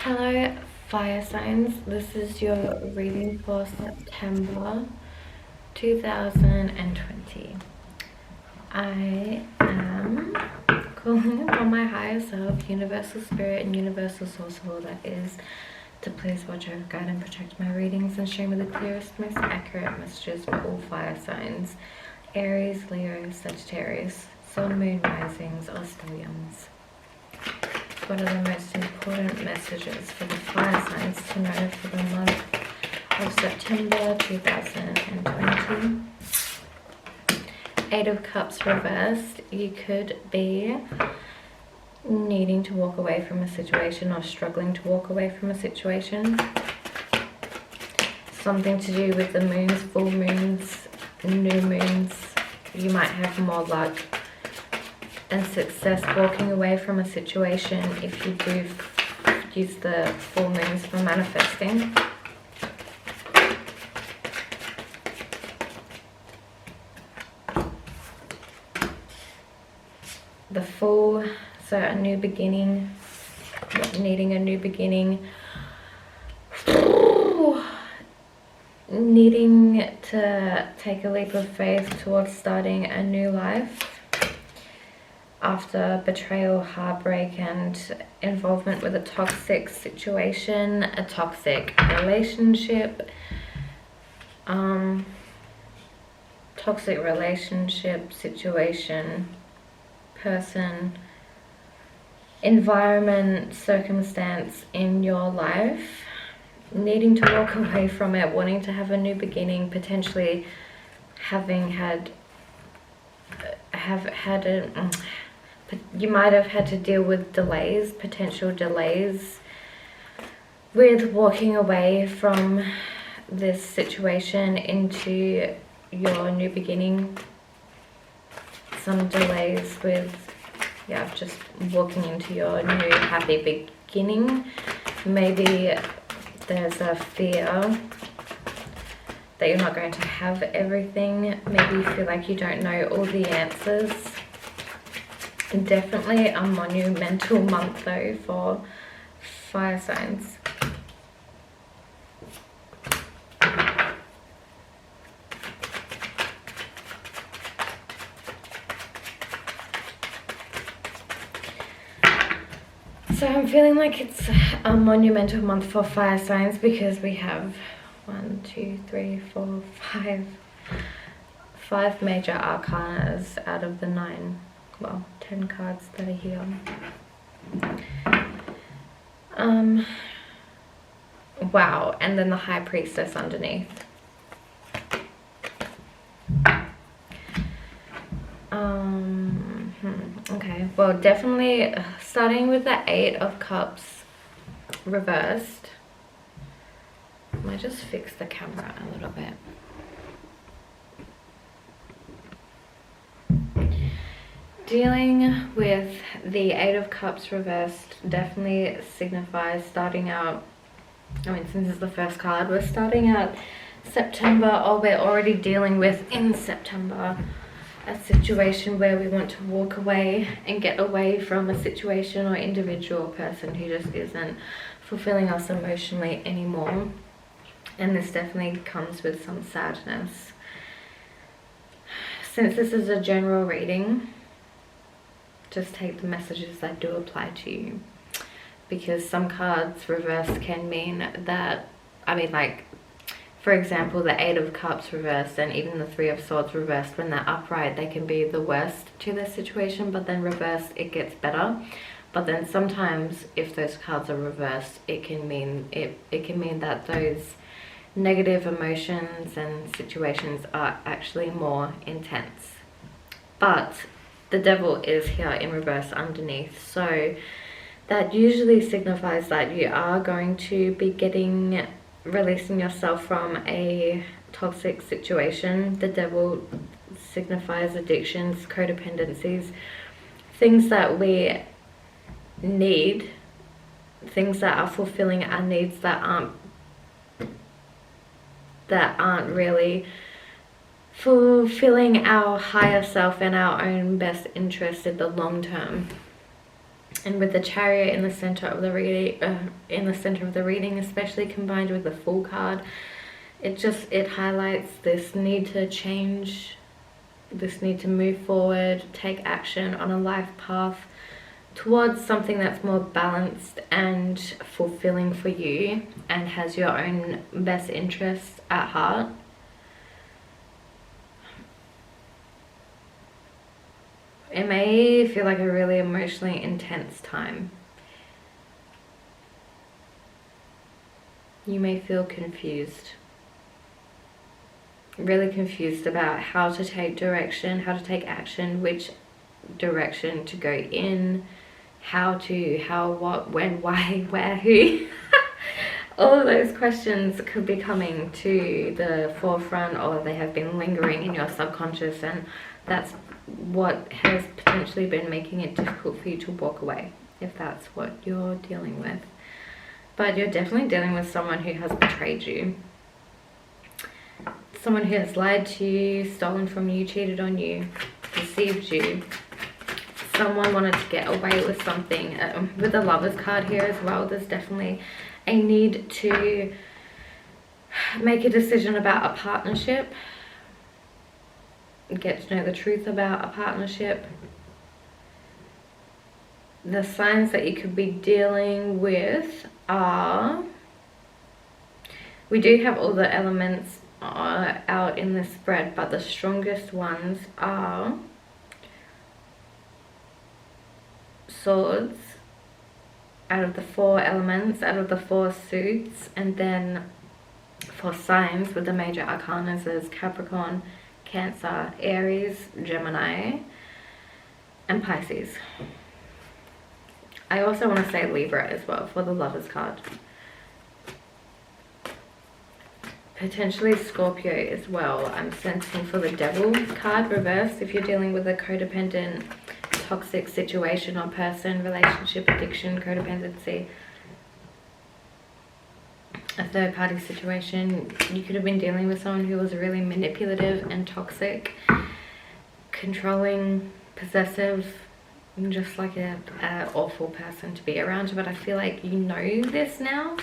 Hello, fire signs. This is your reading for September 2020. I am calling upon my higher self, universal spirit, and universal source, all that is, to please watch over, guide, and protect my readings and show me the clearest, most accurate messages for all fire signs: Aries, Leo, Sagittarius, Sun, Moon, Risings, or stelliums. What are the most important messages for the fire signs to know for the month of September 2020? Eight of Cups reversed. You could be needing to walk away from a situation or struggling to walk away from a situation. Something to do with the moons, full moons, new moons. You might have more luck and success walking away from a situation if you do use the full moons for manifesting. The Fool, so a new beginning, needing a new beginning, needing to take a leap of faith towards starting a new life after betrayal, heartbreak, and involvement with a toxic situation, a toxic relationship, situation, person, environment, circumstance in your life, needing to walk away from it, wanting to have a new beginning, potentially having you might have had to deal with delays, potential delays with walking away from this situation into your new beginning. Some delays with, just walking into your new happy beginning. Maybe there's a fear that you're not going to have everything. Maybe you feel like you don't know all the answers. Definitely a monumental month though for fire signs. So I'm feeling like it's a monumental month for fire signs because we have 1, 2, 3, 4, 5 major arcanas out of the 9. Well, 10 cards that are here. Wow, and then the High Priestess underneath. Okay, well, definitely starting with the 8 of Cups reversed. I might just fix the camera a little bit. Dealing with the 8 of Cups reversed definitely signifies starting out, since it's the first card, we're starting out September, or we're already dealing with in September a situation where we want to walk away and get away from a situation or individual person who just isn't fulfilling us emotionally anymore. And this definitely comes with some sadness. Since this is a general reading, just take the messages that do apply to you, because some cards reversed can mean that, for example, the 8 of Cups reversed and even the 3 of Swords reversed, when they're upright they can be the worst to their situation, but then reversed it gets better. But then sometimes if those cards are reversed, it can mean that those negative emotions and situations are actually more intense. But the Devil is here in reverse underneath, so that usually signifies that you are going to be releasing yourself from a toxic situation. The Devil signifies addictions, codependencies, things that we need, things that are fulfilling our needs that aren't really fulfilling our higher self and our own best interest in the long term. And with the Chariot in the center of the reading, especially combined with the Fool card, it highlights this need to change, this need to move forward, take action on a life path towards something that's more balanced and fulfilling for you and has your own best interests at heart. It may feel like a really emotionally intense time. You may feel confused. Really confused about how to take direction, how to take action, which direction to go in, how, what, when, why, where, who. All of those questions could be coming to the forefront, or they have been lingering in your subconscious, and that's what has potentially been making it difficult for you to walk away, if that's what you're dealing with. But you're definitely dealing with someone who has betrayed you. Someone who has lied to you, stolen from you, cheated on you, deceived you. Someone wanted to get away with something. With the Lovers card here as well, there's definitely a need to make a decision about a partnership. Get to know the truth about a partnership. The signs that you could be dealing with are... We do have all the elements out in the spread, but the strongest ones are Swords, out of the 4 elements, out of the 4 suits, and then for signs with the major arcanas is Capricorn, Cancer, Aries, Gemini, and Pisces. I also want to say Libra as well for the Lovers card. Potentially Scorpio as well. I'm sensing for the Devil card reversed if you're dealing with a codependent, toxic situation or person, relationship, addiction, codependency, a third party situation. You could have been dealing with someone who was really manipulative and toxic, controlling, possessive, and just like an awful person to be around. But I feel like you know this now.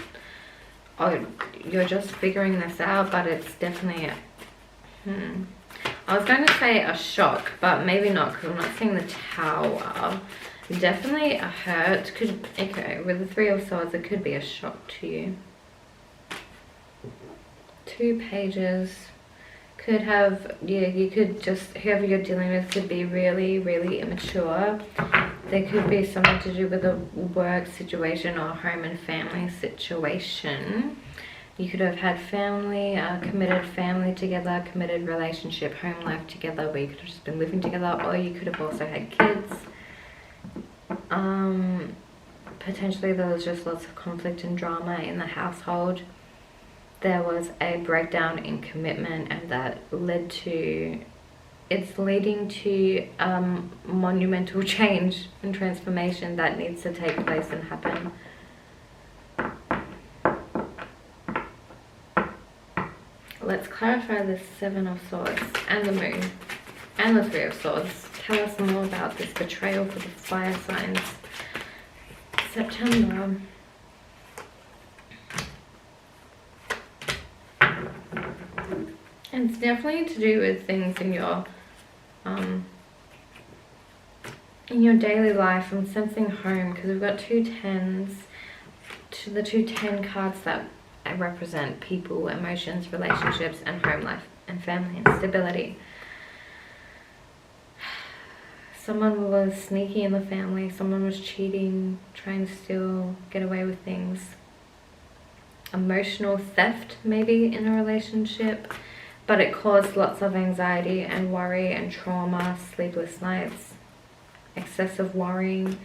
Oh, you're just figuring this out, but it's definitely I was going to say a shock, but maybe not, because I'm not seeing the Tower. Definitely a hurt. Okay, with the 3 of Swords, it could be a shock to you. 2 pages. Could have, yeah, you could just, whoever you're dealing with could be really, really immature. There could be something to do with a work situation or home and family situation. You could have had family, committed family together, committed relationship, home life together, where you could have just been living together, or you could have also had kids. Potentially there was just lots of conflict and drama in the household. There was a breakdown in commitment, and that led to, it's leading to monumental change and transformation that needs to take place and happen. Let's clarify the 7 of Swords and the Moon and the 3 of Swords. Tell us more about this betrayal for the fire signs. September. And it's definitely to do with things in your daily life. I'm sensing home, because we've got 2 10s. The 2 10 cards that represent people, emotions, relationships, and home life and family and stability. Someone was sneaky in the family. Someone was cheating, trying to still get away with things. Emotional theft maybe in a relationship, but it caused lots of anxiety and worry and trauma, sleepless nights, excessive worrying.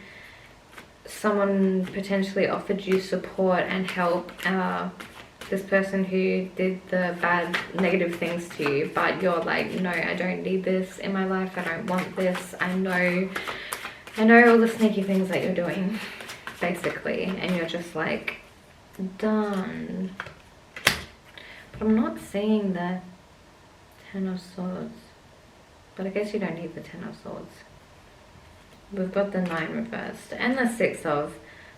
Someone potentially offered you support and help, this person who did the bad, negative things to you, but you're like, no, I don't need this in my life, I don't want this, I know all the sneaky things that you're doing, basically, and you're just like, done. But I'm not seeing the 10 of Swords, but I guess you don't need the 10 of Swords. we've got the 9 reversed and the 6 of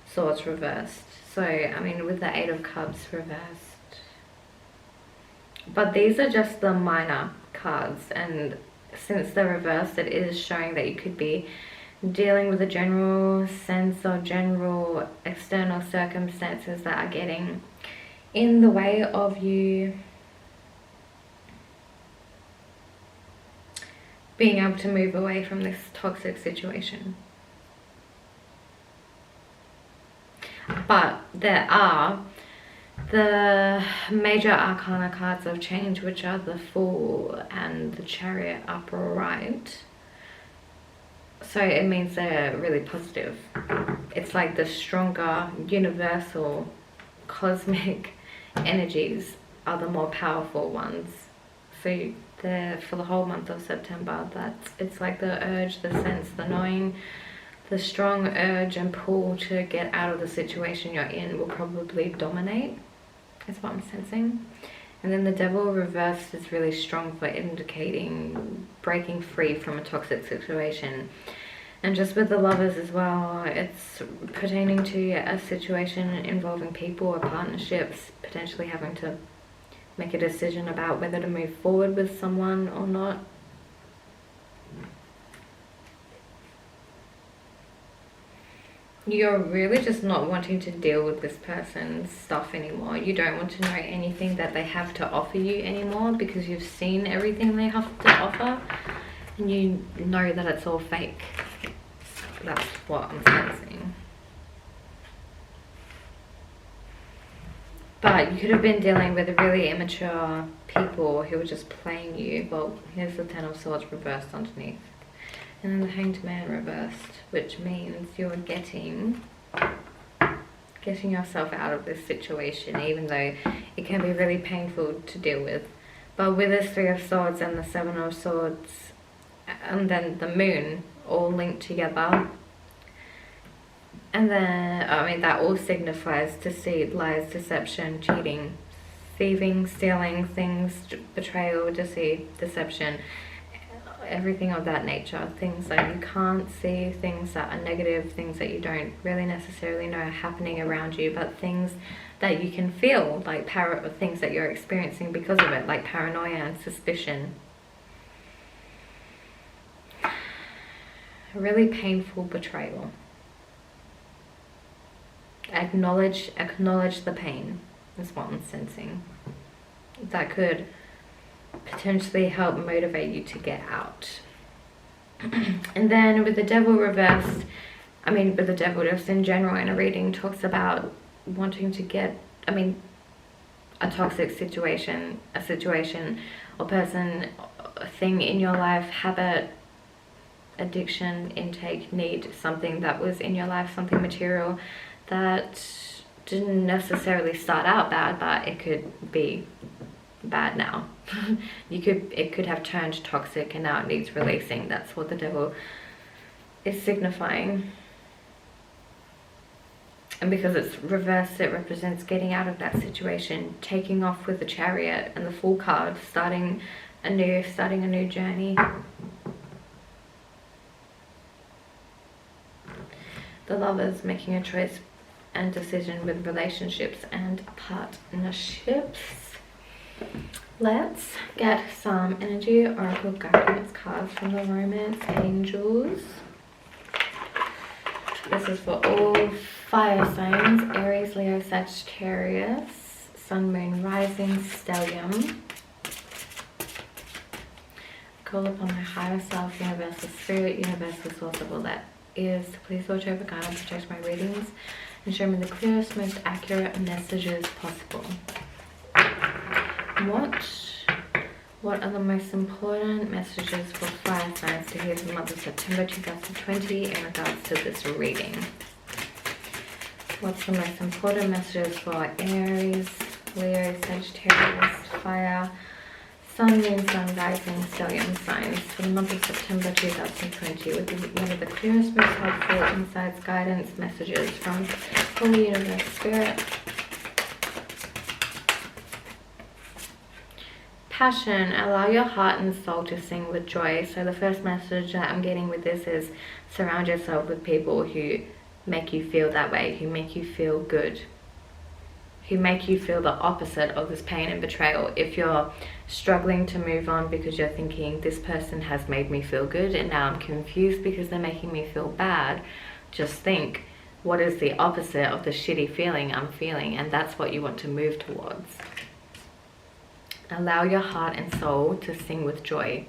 Swords reversed. So, I mean, with the 8 of Cups reversed. But these are just the minor cards, and since they're reversed, it is showing that you could be dealing with a general sense or general external circumstances that are getting in the way of you being able to move away from this toxic situation. But there are the major arcana cards of change, which are the Fool and the Chariot upright. So it means they're really positive. It's like the stronger universal cosmic energies are the more powerful ones. So they're for the whole month of September. It's like the urge, the sense, the knowing, the strong urge and pull to get out of the situation you're in will probably dominate. That's what I'm sensing. And then the Devil reversed is really strong for indicating breaking free from a toxic situation. And just with the Lovers as well, it's pertaining to a situation involving people or partnerships, potentially having to make a decision about whether to move forward with someone or not. You're really just not wanting to deal with this person's stuff anymore. You don't want to know anything that they have to offer you anymore, because you've seen everything they have to offer and you know that it's all fake. That's what I'm sensing. But you could have been dealing with really immature people who were just playing you. Well, here's the 10 of Swords reversed underneath. And then the Hanged Man reversed, which means you're getting yourself out of this situation, even though it can be really painful to deal with. But with this 3 of Swords and the 7 of Swords, and then the Moon all linked together, and then, I mean, that all signifies deceit, lies, deception, cheating, thieving, stealing things, betrayal, deceit, deception, everything of that nature. Things that you can't see, things that are negative, things that you don't really necessarily know are happening around you, but things that you can feel, like things that you're experiencing because of it, like paranoia and suspicion. A really painful betrayal. Acknowledge the pain is what I'm sensing. That could potentially help motivate you to get out. And then with the Devil reversed, I mean, with the Devil just in general in a reading talks about wanting to get, I mean, a toxic situation, a situation or person, a thing in your life, habit, addiction, intake, need, something that was in your life, something material that didn't necessarily start out bad, but it could be bad now. It could have turned toxic and now it needs releasing. That's what the Devil is signifying. And because it's reversed, it represents getting out of that situation, taking off with the Chariot and the Fool card, starting a new journey. The Lovers making a choice and decision with relationships and partnerships. Let's get some energy oracle guidance cards from the Romance Angels. This is for all fire signs: Aries, Leo, Sagittarius, Sun, Moon, Rising, Stellium. Call upon my higher self, universal spirit, universal source of all that is to please watch over, guide and protect my readings and show me the clearest, most accurate messages possible. What are the most important messages for fire signs to hear for the month of September 2020 in regards to this reading? What's the most important messages for Aries, Leo, Sagittarius, fire, Sun, Moon, Sun, Rising, Stellium signs for the month of September 2020? What are the clearest, most helpful insights, guidance, messages from Holy Universe Spirit? Passion, allow your heart and soul to sing with joy. So the first message that I'm getting with this is Surround yourself with people who make you feel that way, who make you feel good, who make you feel the opposite of this pain and betrayal. If you're struggling to move on because you're thinking, this person has made me feel good and now I'm confused because they're making me feel bad, just think, what is the opposite of the shitty feeling I'm feeling? And that's what you want to move towards. Allow your heart and soul to sing with joy.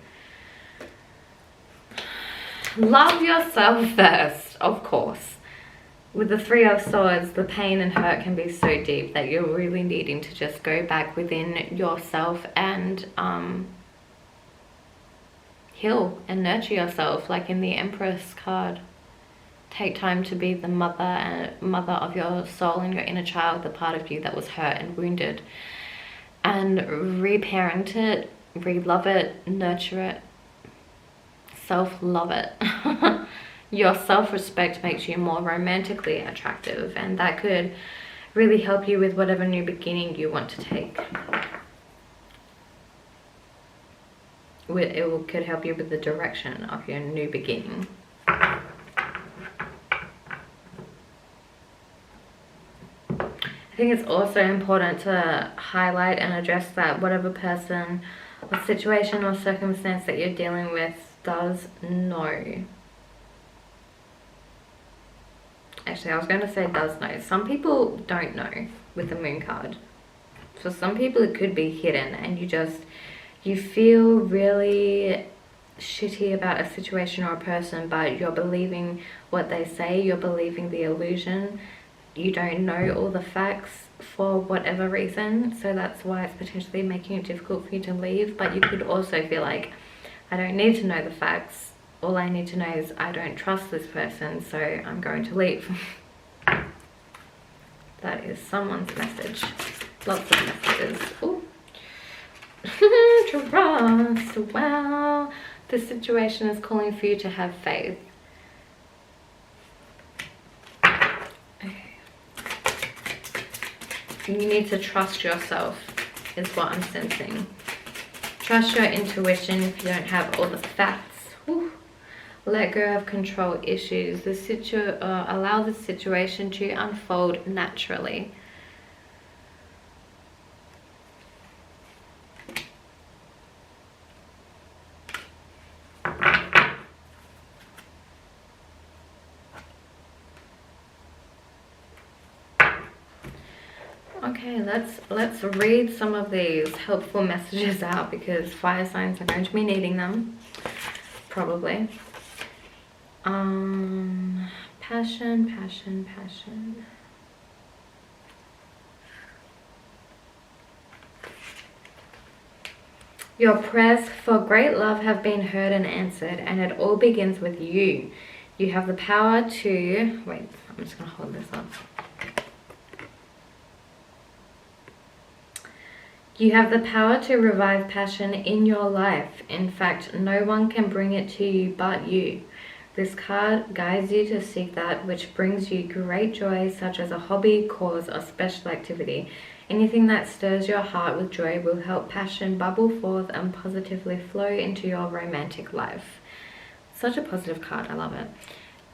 Love yourself first, of course. With the Three of Swords, the pain and hurt can be so deep that you're really needing to just go back within yourself and heal and nurture yourself, like in the Empress card. Take time to be the mother of your soul and your inner child, the part of you that was hurt and wounded, and reparent it, re-love it, nurture it, self-love it. Your self-respect makes you more romantically attractive, and that could really help you with whatever new beginning you want to take. It could help you with the direction of your new beginning. I think it's also important to highlight and address that whatever person or situation or circumstance that you're dealing with does know. Actually, I was going to say does know. Some people don't know with the Moon card. For some people it could be hidden, and you feel really shitty about a situation or a person, but you're believing what they say, you're believing the illusion. You don't know all the facts for whatever reason, so that's why it's potentially making it difficult for you to leave. But you could also feel like, I don't need to know the facts. All I need to know is I don't trust this person, so I'm going to leave. That is someone's message. Lots of messages. Ooh. Trust. Wow. This situation is calling for you to have faith. Okay. You need to trust yourself, is what I'm sensing. Trust your intuition if you don't have all the facts. Whew. Let go of control issues. Allow the situation to unfold naturally. Okay, let's read some of these helpful messages out, because fire signs are going to be needing them, probably. Passion. Your prayers for great love have been heard and answered, and it all begins with you. You have the power to... Wait, I'm just going to hold this up. You have the power to revive passion in your life. In fact, no one can bring it to you but you. This card guides you to seek that which brings you great joy, such as a hobby, cause, or special activity. Anything that stirs your heart with joy will help passion bubble forth and positively flow into your romantic life. Such a positive card, I love it.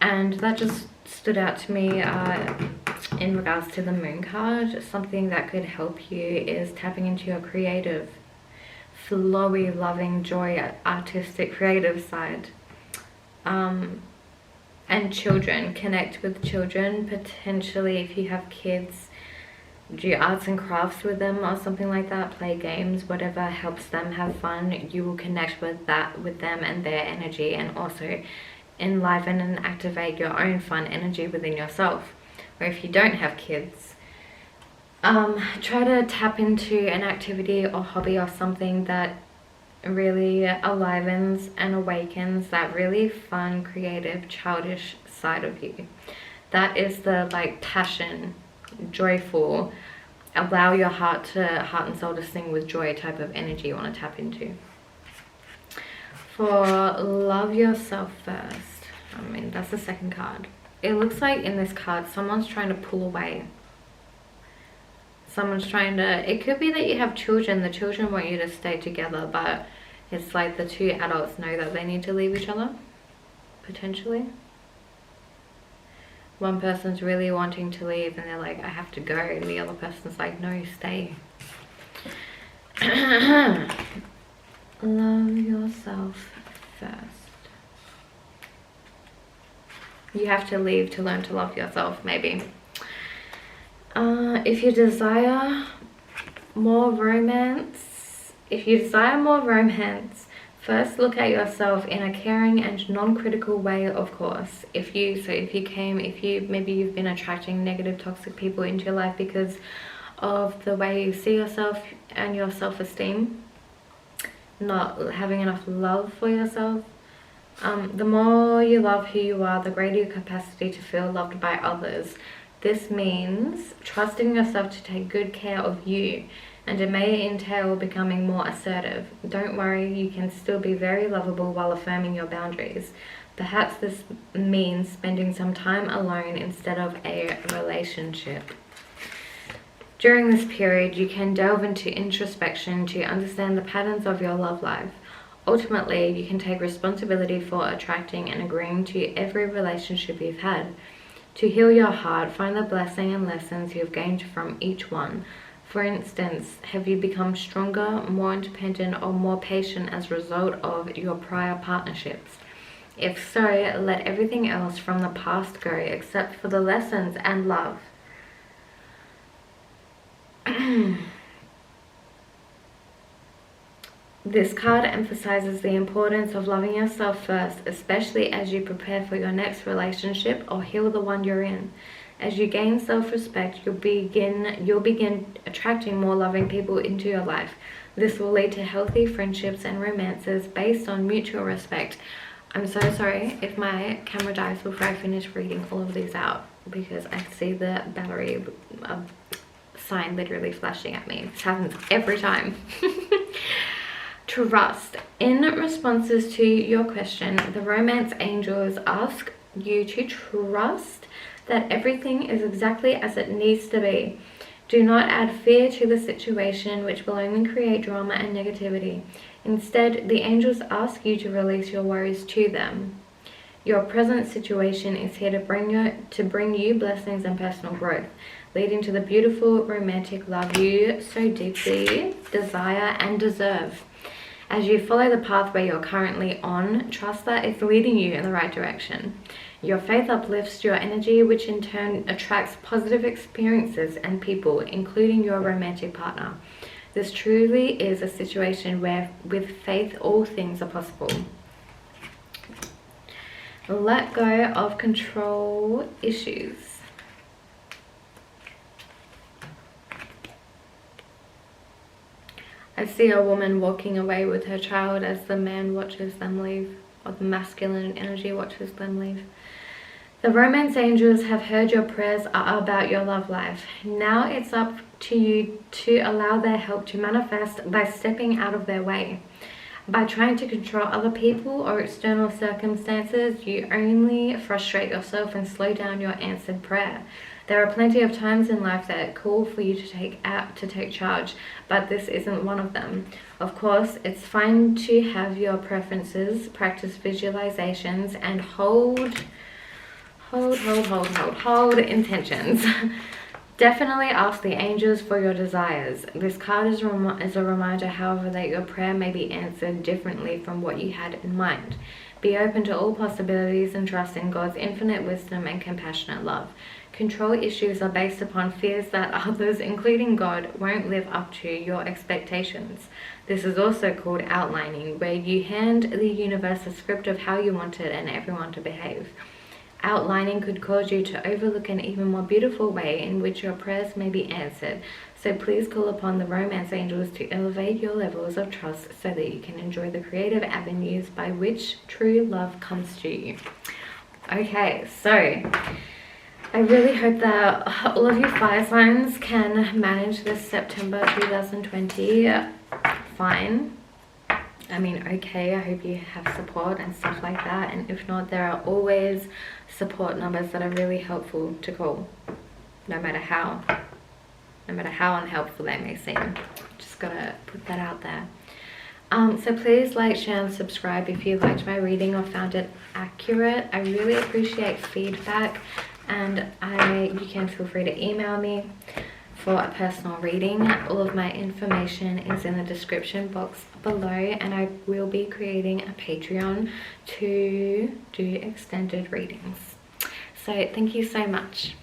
And that just stood out to me in regards to the Moon card. Something that could help you is tapping into your creative, flowy, loving, joy, artistic, creative side. And children. Connect with children. Potentially, if you have kids, do arts and crafts with them or something like that. Play games, whatever helps them have fun. You will connect with them and their energy, and also enliven and activate your own fun energy within yourself. Or if you don't have kids, try to tap into an activity or hobby or something that really alivens and awakens that really fun, creative, childish side of you. That is the passion, joyful, allow your heart and soul to sing with joy type of energy you want to tap into. For love yourself first, I mean, that's the second card. It looks like in this card someone's trying to pull away. Someone's trying to, it could be that you have children. The children want you to stay together, but it's like the two adults know that they need to leave each other, potentially. One person's really wanting to leave and they're like, I have to go, and the other person's like, no, stay. Love yourself first. You have to leave to learn to love yourself, maybe. If you desire more romance, first look at yourself in a caring and non-critical way, of course. Maybe you've been attracting negative, toxic people into your life because of the way you see yourself and your self-esteem, not having enough love for yourself. The more you love who you are, the greater your capacity to feel loved by others. This means trusting yourself to take good care of you, and it may entail becoming more assertive. Don't worry, you can still be very lovable while affirming your boundaries. Perhaps this means spending some time alone instead of a relationship. During this period, you can delve into introspection to understand the patterns of your love life. Ultimately, you can take responsibility for attracting and agreeing to every relationship you've had. To heal your heart, find the blessing and lessons you've gained from each one. For instance, have you become stronger, more independent, or more patient as a result of your prior partnerships? If so, let everything else from the past go except for the lessons and love. This card emphasizes the importance of loving yourself first, especially as you prepare for your next relationship or heal the one you're in. As you gain self-respect, you'll begin attracting more loving people into your life. This will lead to healthy friendships and romances based on mutual respect. I'm so sorry if my camera dies before I finish reading all of these out, because I see the battery sign literally flashing at me. This happens every time. Trust. In responses to your question, the romance angels ask you to trust that everything is exactly as it needs to be. Do not add fear to the situation, which will only create drama and negativity. Instead, the angels ask you to release your worries to them. Your present situation is here to bring you blessings and personal growth, leading to the beautiful romantic love you so deeply desire and deserve. As you follow the pathway you're currently on, trust that it's leading you in the right direction. Your faith uplifts your energy, which in turn attracts positive experiences and people, including your romantic partner. This truly is a situation where, with faith, all things are possible. Let go of control issues. I see a woman walking away with her child as the man watches them leave, or the masculine energy watches them leave. The romance angels have heard your prayers about your love life. Now it's up to you to allow their help to manifest by stepping out of their way. By trying to control other people or external circumstances, you only frustrate yourself and slow down your answered prayer. There are plenty of times in life that call for you to take charge, but this isn't one of them. Of course, it's fine to have your preferences, practice visualizations, and hold intentions. Definitely ask the angels for your desires. This card is a reminder, however, that your prayer may be answered differently from what you had in mind. Be open to all possibilities and trust in God's infinite wisdom and compassionate love. Control issues are based upon fears that others, including God, won't live up to your expectations. This is also called outlining, where you hand the universe a script of how you want it and everyone to behave. Outlining could cause you to overlook an even more beautiful way in which your prayers may be answered. So please call upon the romance angels to elevate your levels of trust so that you can enjoy the creative avenues by which true love comes to you. Okay, so I really hope that all of you fire signs can manage this September 2020 fine. I mean, okay, I hope you have support and stuff like that. And if not, there are always support numbers that are really helpful to call, no matter how unhelpful they may seem. Just gotta put that out there. So please like, share, and subscribe if you liked my reading or found it accurate. I really appreciate feedback. and you can feel free to email me for a personal reading. All of my information is in the description box below, and I will be creating a Patreon to do extended readings. So thank you so much.